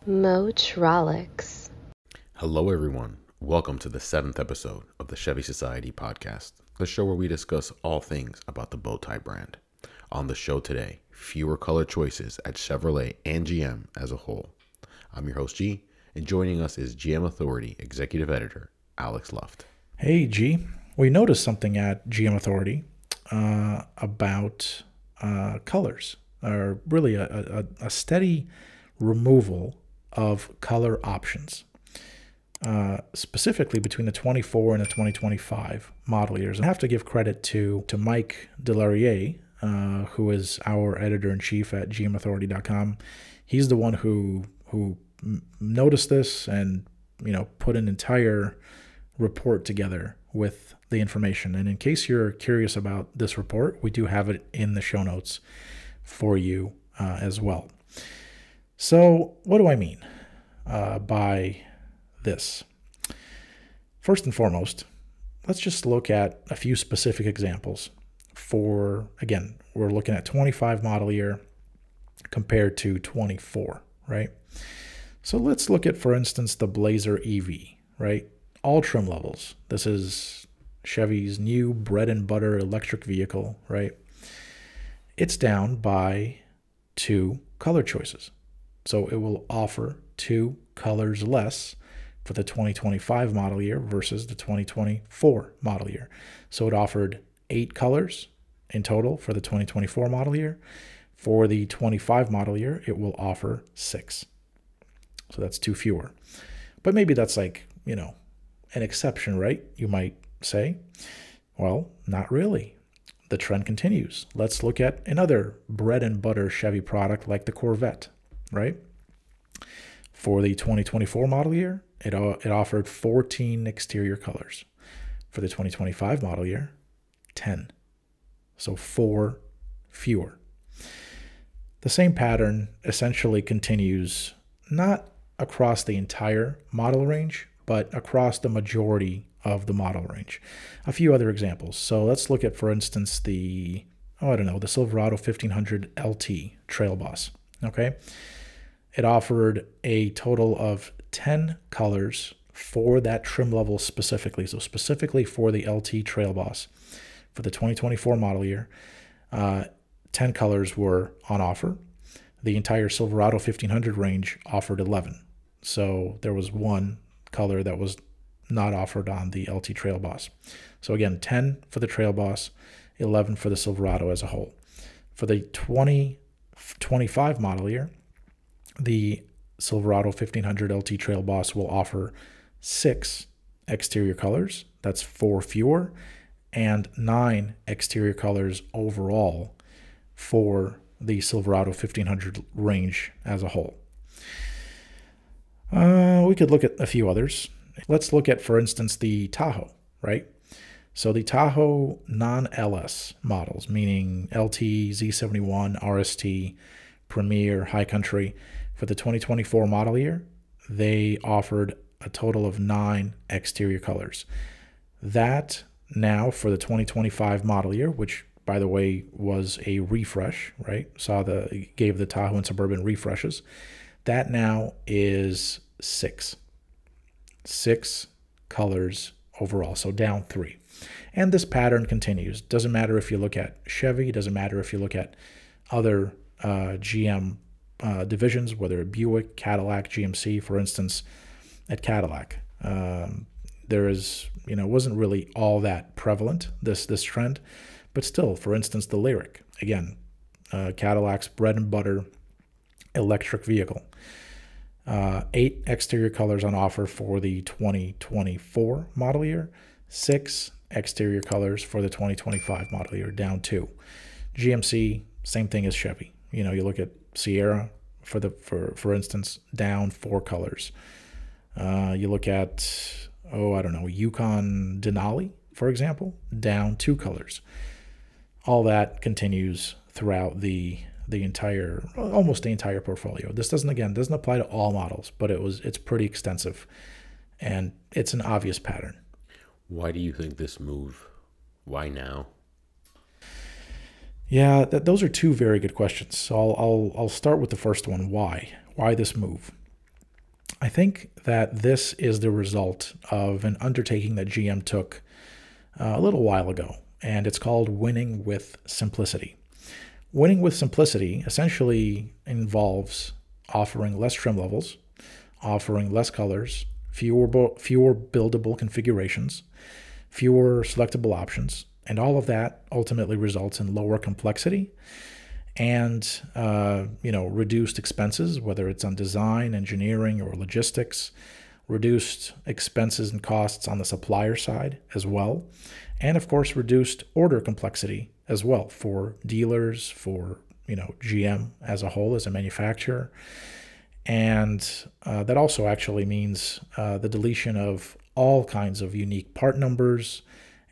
MOTROLIX. Hello, everyone. Welcome to the 7th episode of the Chevy Society podcast, the show where we discuss all things about the Bowtie brand. On the show today, fewer color choices at Chevrolet and GM as a whole. I'm your host, G, and joining us is GM Authority Executive Editor, Alex Luft. Hey, G. We noticed something at GM Authority about colors, or really a steady removal of color options, specifically between the 24 and the 2025 model years. I have to give credit to Mike Delaurier, who is our editor-in-chief at gmauthority.com. He's the one who noticed this and put an entire report together with the information. And in case you're curious about this report, we do have it in the show notes for you as well. So what do I mean by this? First and foremost, let's just look at a few specific examples for, again, we're looking at 25 model year compared to 24, right? So let's look at, for instance, the Blazer EV, right? All trim levels. This is Chevy's new bread and butter electric vehicle, right? It's down by 2 color choices. So it will offer 2 colors less for the 2025 model year versus the 2024 model year. So it offered 8 colors in total for the 2024 model year. For the 25 model year, it will offer 6. So that's 2 fewer. But maybe that's like, an exception, right? You might say. Well, not really. The trend continues. Let's look at another bread and butter Chevy product like the Corvette, right? For the 2024 model year, it offered 14 exterior colors. For the 2025 model year, 10. So 4 fewer. The same pattern essentially continues not across the entire model range, but across the majority of the model range. A few other examples. So let's look at, for instance, the Silverado 1500 LT Trail Boss, okay? It offered a total of 10 colors for that trim level specifically. So specifically for the LT Trail Boss for the 2024 model year, 10 colors were on offer. The entire Silverado 1500 range offered 11. So there was 1 color that was not offered on the LT Trail Boss. So again, 10 for the Trail Boss, 11 for the Silverado as a whole. For the 2025 model year, the Silverado 1500 LT Trail Boss will offer 6 exterior colors. That's 4 fewer, and 9 exterior colors overall for the Silverado 1500 range as a whole. We could look at a few others. Let's look at, for instance, the Tahoe, right? So the Tahoe non-LS models, meaning LT, Z71, RST, Premier, High Country, for the 2024 model year, they offered a total of 9 exterior colors. That now for the 2025 model year, which by the way was a refresh, right? Gave the Tahoe and Suburban refreshes. That now is 6 colors overall, so down 3. And this pattern continues. Doesn't matter if you look at Chevy, doesn't matter if you look at other GM divisions, whether it Buick, Cadillac, GMC, for instance, at Cadillac. There is, wasn't really all that prevalent, this trend, but still, for instance, the Lyriq, again, Cadillac's bread and butter electric vehicle. 8 exterior colors on offer for the 2024 model year, 6 exterior colors for the 2025 model year, down 2. GMC, same thing as Chevy. You look at Sierra, for instance, down 4 colors. You look at, Yukon Denali, for example, down 2 colors. All that continues throughout almost the entire portfolio. This doesn't apply to all models, but it's pretty extensive, and it's an obvious pattern. Why do you think this move? Why now? Yeah, those are 2 very good questions. So I'll start with the first one. Why? Why this move? I think that this is the result of an undertaking that GM took a little while ago, and it's called winning with simplicity. Winning with simplicity essentially involves offering less trim levels, offering less colors, fewer buildable configurations, fewer selectable options, and all of that ultimately results in lower complexity and reduced expenses, whether it's on design, engineering, or logistics, reduced expenses and costs on the supplier side as well, and of course reduced order complexity as well for dealers, for GM as a whole as a manufacturer. And that also actually means the deletion of all kinds of unique part numbers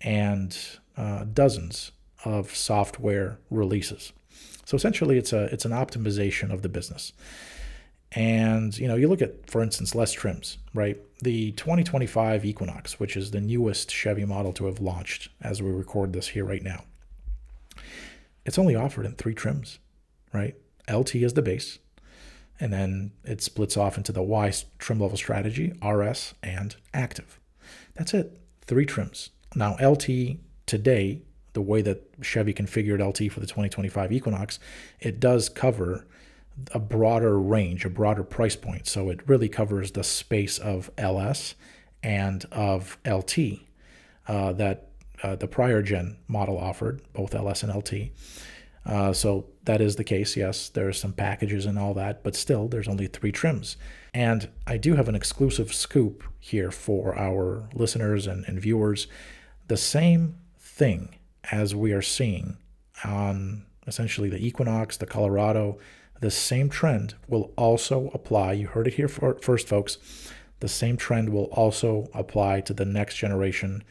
and dozens of software releases. So essentially, it's an optimization of the business. And you look at, for instance, less trims, right? The 2025 Equinox, which is the newest Chevy model to have launched as we record this here right now, it's only offered in 3 trims, right? LT is the base, and then it splits off into the Y trim level strategy, RS, and Active. That's it, 3 trims. Now, LT today, the way that Chevy configured LT for the 2025 Equinox, it does cover a broader range, a broader price point. So it really covers the space of LS and of LT that the prior gen model offered, both LS and LT. So that is the case, yes. There's some packages and all that, but still there's only 3 trims. And I do have an exclusive scoop here for our listeners and viewers. The same thing as we are seeing on essentially the Equinox, the Colorado, the same trend will also apply. You heard it here first, folks. The same trend will also apply to the next generation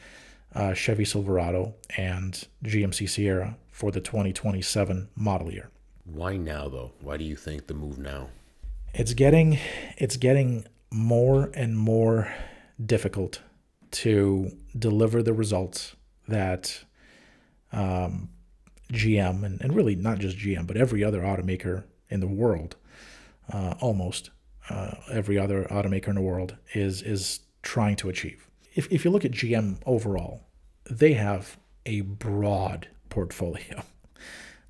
Chevy Silverado and GMC Sierra for the 2027 model year. Why now, though? Why do you think the move now? It's getting more and more difficult to deliver the results that GM, and really not just GM, but every other automaker in the world, almost every other automaker in the world is trying to achieve. If you look at GM overall, they have a broad portfolio.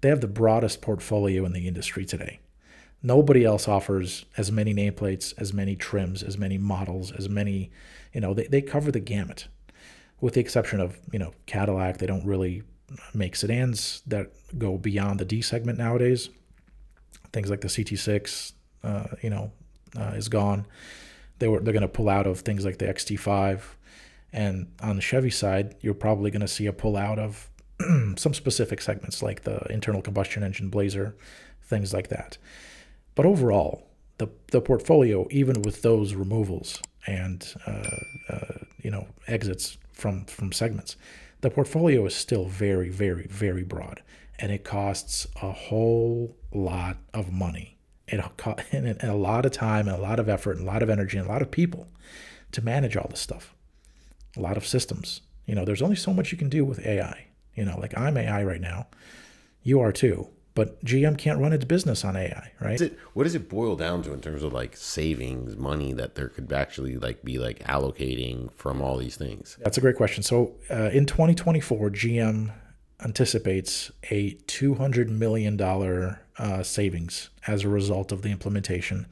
They have the broadest portfolio in the industry today. Nobody else offers as many nameplates, as many trims, as many models, as many, they cover the gamut. With the exception of, Cadillac, they don't really make sedans that go beyond the D segment nowadays. Things like the CT6, is gone. They're going to pull out of things like the XT5. And on the Chevy side, you're probably going to see a pull out of some specific segments like the internal combustion engine Blazer, things like that. But overall, the portfolio, even with those removals and exits from segments, the portfolio is still very, very, very broad, and it costs a whole lot of money and a lot of time and a lot of effort and a lot of energy and a lot of people to manage all this stuff. A lot of systems. There's only so much you can do with AI. Like I'm AI right now. You are too. But GM can't run its business on AI, right? What does it boil down to in terms of like savings, money that there could actually be allocating from all these things? That's a great question. So in 2024, GM anticipates a $200 million savings as a result of the implementation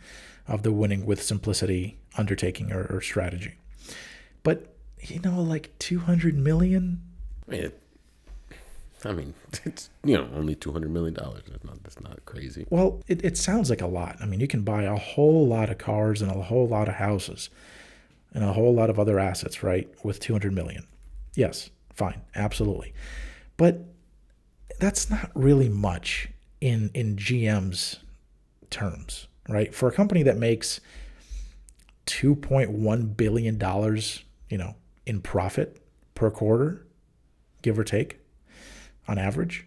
of the winning with simplicity undertaking or strategy. But, $200 million? It's only $200 million. That's not crazy. Well, it sounds like a lot. You can buy a whole lot of cars and a whole lot of houses and a whole lot of other assets, right, with $200 million. Yes, fine, absolutely. But that's not really much in GM's terms, right? For a company that makes $2.1 billion, in profit per quarter, give or take, on average,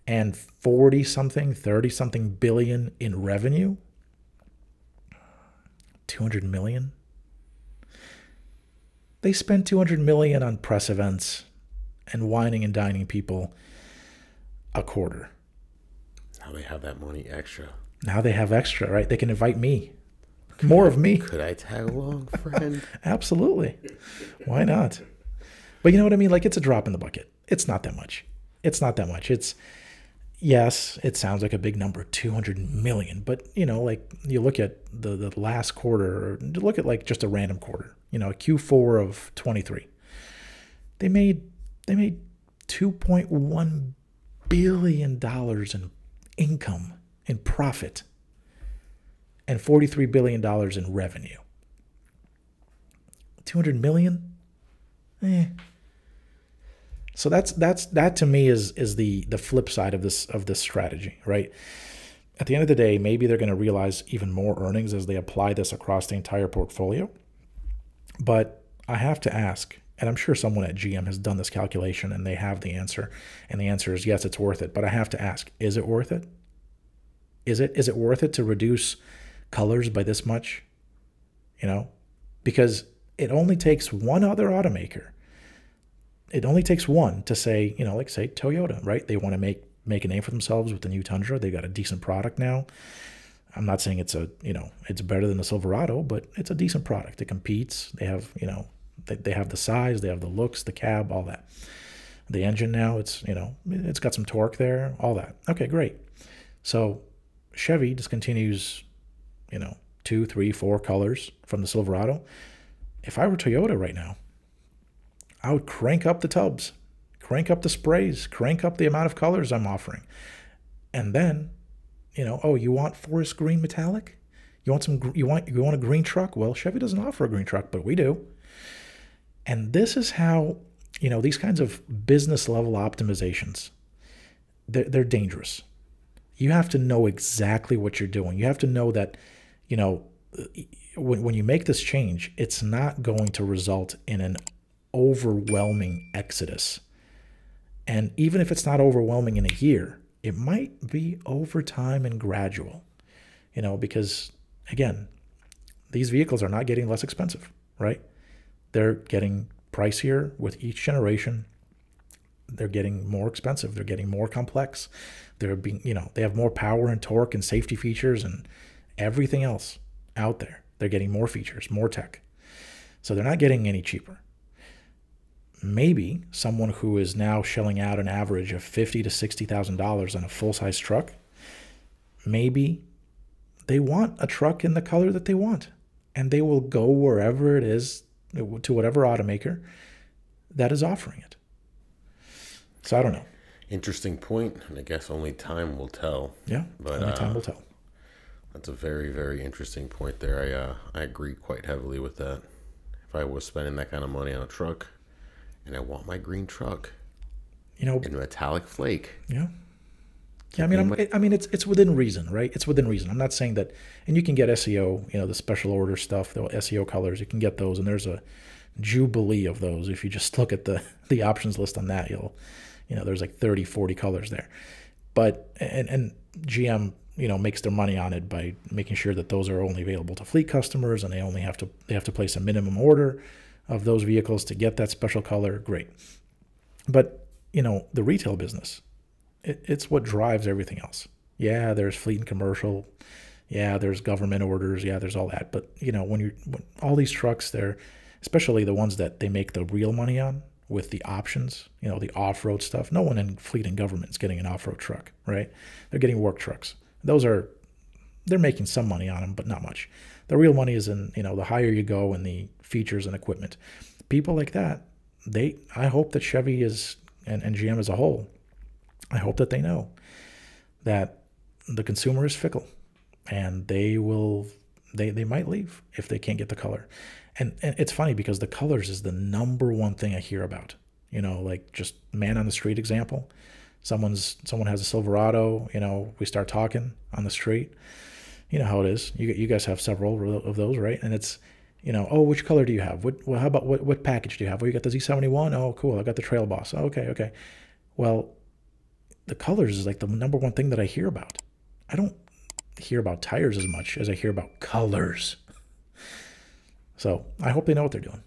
and 30-something billion in revenue, 200 million. They spend 200 million on press events and wining and dining people a quarter. Now they have that money extra. Now they have extra, right? They can invite me. More of me. Could I tag along, friend? Absolutely. Why not? But you know what I mean? Like, it's a drop in the bucket. It's not that much. It's not that much. Yes, it sounds like a big number, 200 million. But, you know, like, you look at the last quarter, or look at like just a random quarter, you know, Q4 of 23. They made $2.1 billion in income, in profit, and $43 billion in revenue. 200 million? So that to me is the flip side of this strategy, right? At the end of the day, maybe they're going to realize even more earnings as they apply this across the entire portfolio. But I have to ask, and I'm sure someone at GM has done this calculation and they have the answer, and the answer is yes, it's worth it. But I have to ask, is it worth it? Is it worth it to reduce colors by this much? You know, because it only takes one other automaker. It only takes one to say, you know, like say Toyota, right? They want to make a name for themselves with the new Tundra. They've got a decent product now. I'm not saying it's it's better than the Silverado, but it's a decent product. It competes. They have, you know, they have the size, they have the looks, the cab, all that. The engine now, it's got some torque there, all that. Okay, great. So Chevy discontinues, 2, 3, 4 colors from the Silverado. If I were Toyota right now, I would crank up the tubs, crank up the sprays, crank up the amount of colors I'm offering. And then, you want forest green metallic? You want a green truck? Well, Chevy doesn't offer a green truck, but we do. And this is how, these kinds of business level optimizations, they're dangerous. You have to know exactly what you're doing. You have to know that, when you make this change, it's not going to result in an overwhelming exodus. And even if it's not overwhelming in a year, it might be over time and gradual, because again, these vehicles are not getting less expensive, right? They're getting pricier with each generation. They're getting more expensive. They're getting more complex. They're being, they have more power and torque and safety features and everything else out there. They're getting more features, more tech. So they're not getting any cheaper. Maybe someone who is now shelling out an average of $50,000 to $60,000 on a full-size truck, maybe they want a truck in the color that they want, and they will go wherever it is, to whatever automaker that is offering it. So I don't know. Interesting point, and I guess only time will tell. Yeah, but only time will tell. That's a very, very interesting point there. I agree quite heavily with that. If I was spending that kind of money on a truck, and I want my green truck, in metallic flake. Yeah. Yeah, I mean, it's within reason, right? It's within reason. I'm not saying that, and you can get SEO, the special order stuff, the SEO colors. You can get those, and there's a jubilee of those. If you just look at the options list on that, there's like 30, 40 colors there. But and GM, makes their money on it by making sure that those are only available to fleet customers, and they have to place a minimum order of those vehicles to get that special color. Great. But, the retail business, it's what drives everything else. Yeah, there's fleet and commercial. Yeah, there's government orders. Yeah, there's all that. But, when all these trucks, they're, especially the ones that they make the real money on with the options, the off-road stuff. No one in fleet and government is getting an off-road truck, right? They're getting work trucks. They're making some money on them, but not much. The real money is in, the higher you go in the features and equipment. People like that, I hope that Chevy is, and GM as a whole, I hope that they know that the consumer is fickle, and they might leave if they can't get the color. And it's funny because the colors is the number one thing I hear about, like just man on the street example. Someone has a Silverado, we start talking on the street. You know how it is. You guys have several of those, right? And it's, oh, which color do you have? How about what package do you have? Well, you got the Z71. Oh, cool. I got the Trail Boss. Oh, okay. Well, the colors is like the number one thing that I hear about. I don't hear about tires as much as I hear about colors. So I hope they know what they're doing.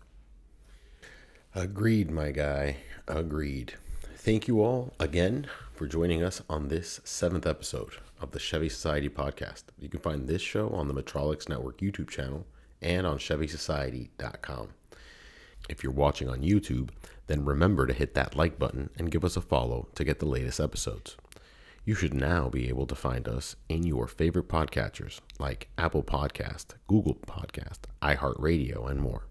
Agreed, my guy. Agreed. Thank you all again for joining us on this 7th episode of the Chevy Society podcast. You can find this show on the MOTROLIX Network YouTube channel and on ChevySociety.com. If you're watching on YouTube, then remember to hit that like button and give us a follow to get the latest episodes. You should now be able to find us in your favorite podcatchers like Apple Podcast, Google Podcast, iHeartRadio, and more.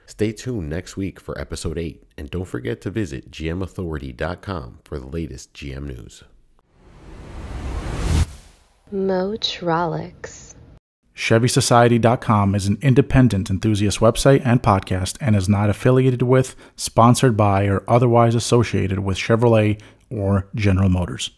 Stay tuned next week for episode 8, and don't forget to visit gmauthority.com for the latest GM news. MOTROLIX. ChevySociety.com is an independent enthusiast website and podcast and is not affiliated with, sponsored by, or otherwise associated with Chevrolet or General Motors.